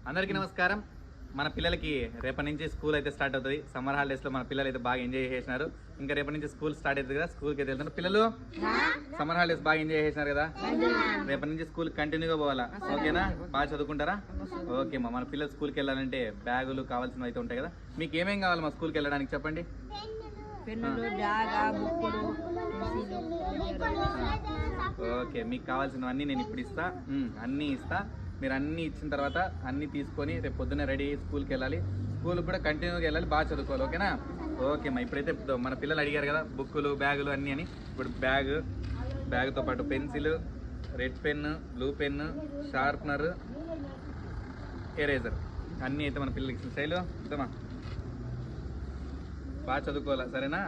అందరికీ నమస్కారం. మన పిల్లలకి రేపటి నుంచి స్కూల్ అయితే స్టార్ట్ అవుతుంది. సమ్మర్ హాలిడేస్లో మన పిల్లలు అయితే బాగా ఎంజాయ్ చేసినారు. ఇంకా రేపటి నుంచి స్కూల్ స్టార్ట్ అవుతుంది కదా, స్కూల్కి అయితే వెళ్తున్నారు పిల్లలు. సమ్మర్ హాలిడేస్ బాగా ఎంజాయ్ చేసినారు కదా, రేపటి నుంచి స్కూల్ కంటిన్యూగా పోవాలా. ఓకేనా? బాగా చదువుకుంటారా? ఓకే మా మన పిల్లలు స్కూల్కి వెళ్ళాలంటే బ్యాగులు కావాల్సినవి అయితే ఉంటాయి కదా. మీకు ఏమేం కావాలి మా స్కూల్కి వెళ్ళడానికి చెప్పండి. ఓకే, మీకు కావాల్సినవన్నీ నేను ఇప్పుడు ఇస్తా, అన్నీ ఇస్తా. మీరు అన్నీ ఇచ్చిన తర్వాత అన్నీ తీసుకొని రేపు పొద్దున్నే రెడీ స్కూల్కి వెళ్ళాలి. స్కూల్కి కూడా కంటిన్యూగా వెళ్ళాలి, బాగా చదువుకోవాలి. ఓకేనా? ఓకే మా ఇప్పుడైతే మన పిల్లలు అడిగారు కదా బుక్కులు బ్యాగులు అన్నీ అని. ఇప్పుడు బ్యాగ్తో పాటు pencil, red pen, blue pen, sharpener, eraser అన్నీ అయితే మన పిల్లలకి ఇచ్చిన శైలు ఇద్దామా. బాగా చదువుకోవాలా, సరేనా?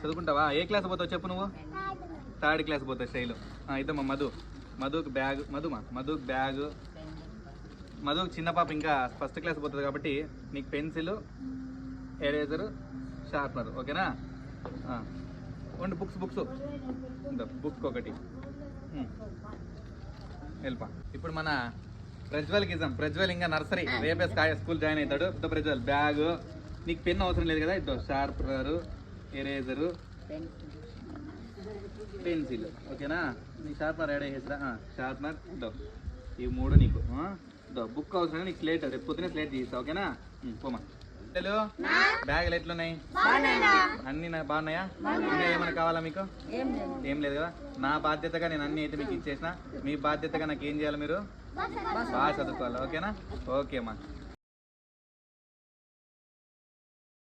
చదువుకుంటావా? ఏ క్లాస్ పోతావు చెప్పు నువ్వు? థర్డ్ క్లాస్ పోతావు శైలు. ఇద్దమ్మా మధుకి బ్యాగ్, మధుకి బ్యాగు. మధుకి చిన్న పాప ఇంకా ఫస్ట్ క్లాస్ పోతుంది కాబట్టి నీకు పెన్సిల్, ఎరేజరు, షార్ప్నర్. ఓకేనా? ఉండి బుక్స్ బుక్ ఒకటి వెళ్ళపా. ఇప్పుడు మన ప్రజ్వల్కి ఇద్దాం. ప్రజ్వల్ ఇంకా నర్సరీ, రేపే స్కూల్ జాయిన్ అవుతాడు. ప్రజ్వల్ బ్యాగు, నీకు పెన్ అవసరం లేదు కదా, ఇద్దో షార్ప్నరు, ఎరేజరు, పెన్సిల్. ఓకేనా? నీ షార్ప్నర్ యాడ్ చేసిరా. షార్ప్నర్ ఇద్దో, ఇవి మూడు నీకు. బుక్ అవసరం, నీకు స్లేట్ రేపు పొద్దునే స్లేట్ చేస్తా. ఓకేనా? పోమా. పిల్లలు బ్యాగులు ఎట్లున్నాయి? అన్ని బాగున్నాయా? ఇంకా ఏమైనా కావాలా మీకు? ఏం లేదు కదా. నా బాధ్యతగా నేను అన్ని అయితే మీకు ఇచ్చేసిన. మీ బాధ్యతగా నాకు ఏం చేయాలి? మీరు బాగా చదువుకోవాలి. ఓకేనా? ఓకే అమ్మా.